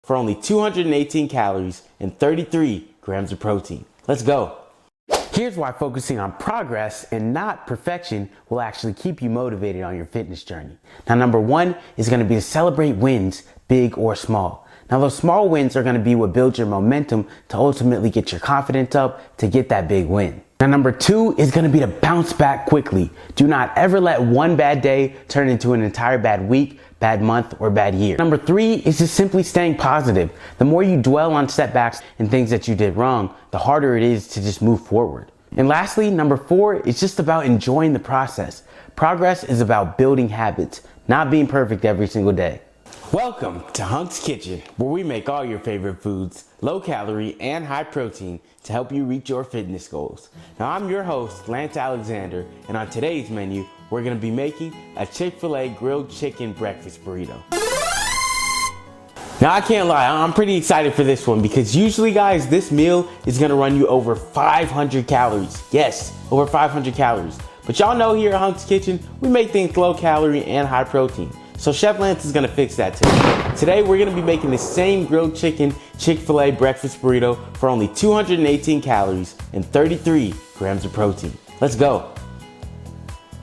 for only 218 calories and 33 grams of protein. Let's go. Here's why focusing on progress and not perfection will actually keep you motivated on your fitness journey. Now, number one is going to be to celebrate wins, big or small. Now, those small wins are going to be what builds your momentum to ultimately get your confidence up to get that big win. Now, number two is going to be to bounce back quickly. Do not ever let one bad day turn into an entire bad week, bad month, or bad year. Number three is just simply staying positive. The more you dwell on setbacks and things that you did wrong, the harder it is to just move forward. And lastly, number four is just about enjoying the process. Progress is about building habits, not being perfect every single day. Welcome to Hunk's Kitchen, where we make all your favorite foods, low calorie and high protein, to help you reach your fitness goals. Now, I'm your host, Lance Alexander, and on today's menu, we're going to be making a Chick-fil-A grilled chicken breakfast burrito. Now, I can't lie, I'm pretty excited for this one because usually, guys, this meal is going to run you over 500 calories. Yes, over 500 calories. But y'all know here at Hunk's Kitchen, we make things low calorie and high protein. So Chef Lance is gonna fix that today. Today we're gonna be making the same grilled chicken Chick-fil-A breakfast burrito for only 218 calories and 33 grams of protein. Let's go.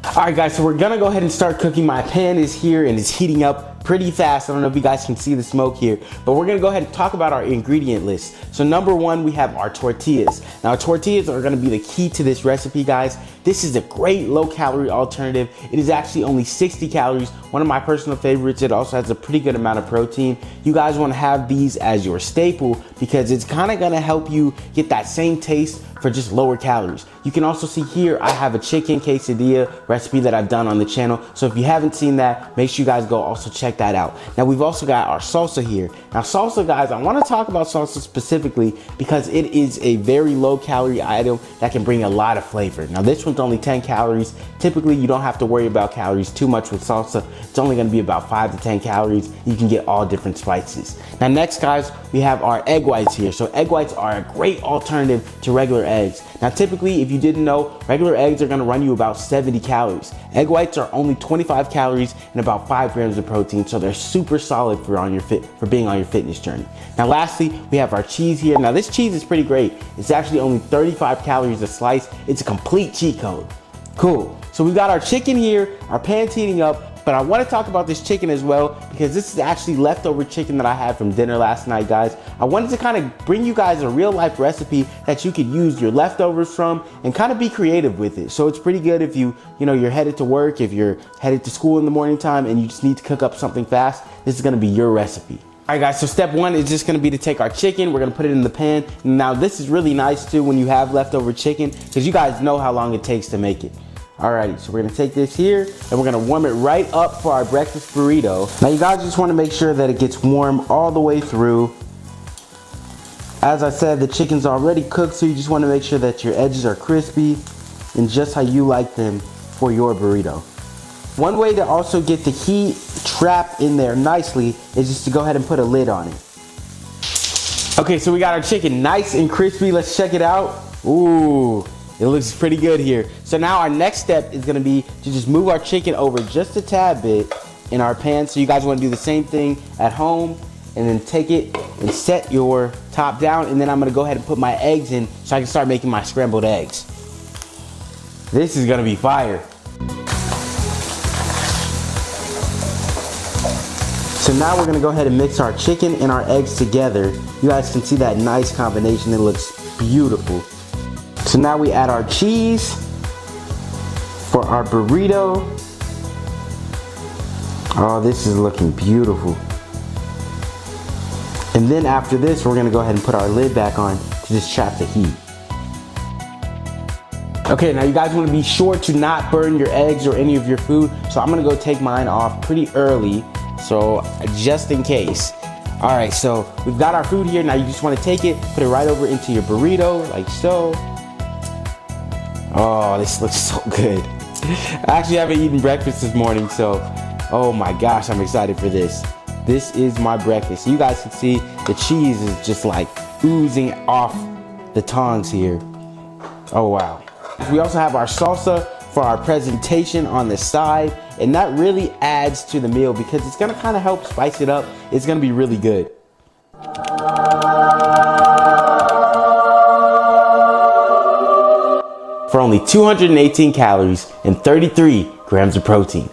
All right, guys, so we're gonna go ahead and start cooking. My pan is here and it's heating up pretty fast. I don't know if you guys can see the smoke here, but we're gonna go ahead and talk about our ingredient list. So number one, we have our tortillas. Now, tortillas are gonna be the key to this recipe, guys. This is a great low-calorie alternative. It is actually only 60 calories, one of my personal favorites. It also has a pretty good amount of protein. You guys wanna have these as your staple because it's kinda gonna help you get that same taste for just lower calories. You can also see here, I have a chicken quesadilla recipe that I've done on the channel. So if you haven't seen that, make sure you guys go also check that out. Now, we've also got our salsa here. Now, salsa, guys, I wanna talk about salsa specifically because it is a very low calorie item that can bring a lot of flavor. Now, this one's only 10 calories. Typically, you don't have to worry about calories too much with salsa. It's only gonna be about 5 to 10 calories. You can get all different spices. Now, next, guys, we have our egg whites here. So egg whites are a great alternative to regular eggs. Now, typically, if you didn't know, regular eggs are gonna run you about 70 calories. Egg whites are only 25 calories and about 5 grams of protein, so they're super solid for being on your fitness journey. Now, lastly, we have our cheese here. Now, this cheese is pretty great. It's actually only 35 calories a slice. It's a complete cheat code. Cool. So we've got our chicken here, our pan's heating up, but I want to talk about this chicken as well because this is actually leftover chicken that I had from dinner last night, guys. I wanted to kind of bring you guys a real life recipe that you could use your leftovers from and kind of be creative with it. So it's pretty good if you're headed to work, if you're headed to school in the morning time and you just need to cook up something fast, this is going to be your recipe. All right, guys, so step one is just gonna be to take our chicken. We're gonna put it in the pan. Now, this is really nice too when you have leftover chicken because you guys know how long it takes to make it. Alrighty, so we're gonna take this here and we're gonna warm it right up for our breakfast burrito. Now, you guys just wanna make sure that it gets warm all the way through. As I said, the chicken's already cooked, so you just wanna make sure that your edges are crispy and just how you like them for your burrito. One way to also get the heat trapped in there nicely is just to go ahead and put a lid on it. Okay, so we got our chicken nice and crispy. Let's check it out. Ooh, it looks pretty good here. So now our next step is gonna be to just move our chicken over just a tad bit in our pan. So you guys wanna do the same thing at home and then take it and set your top down. And then I'm gonna go ahead and put my eggs in so I can start making my scrambled eggs. This is gonna be fire. So now we're gonna go ahead and mix our chicken and our eggs together. You guys can see that nice combination. It looks beautiful. So now we add our cheese for our burrito. Oh, this is looking beautiful. And then after this, we're gonna go ahead and put our lid back on to just trap the heat. Okay, now you guys wanna be sure to not burn your eggs or any of your food. So I'm gonna go take mine off pretty early. So just in case. All right, so we've got our food here. Now you just want to take it, put it right over into your burrito, like so. Oh, this looks so good. I actually haven't eaten breakfast this morning, so oh my gosh, I'm excited for this. This is my breakfast. You guys can see the cheese is just like oozing off the tongs here. Oh wow. We also have our salsa for our presentation on the side, and that really adds to the meal because it's gonna kind of help spice it up. It's gonna be really good. for only 218 calories and 33 grams of protein.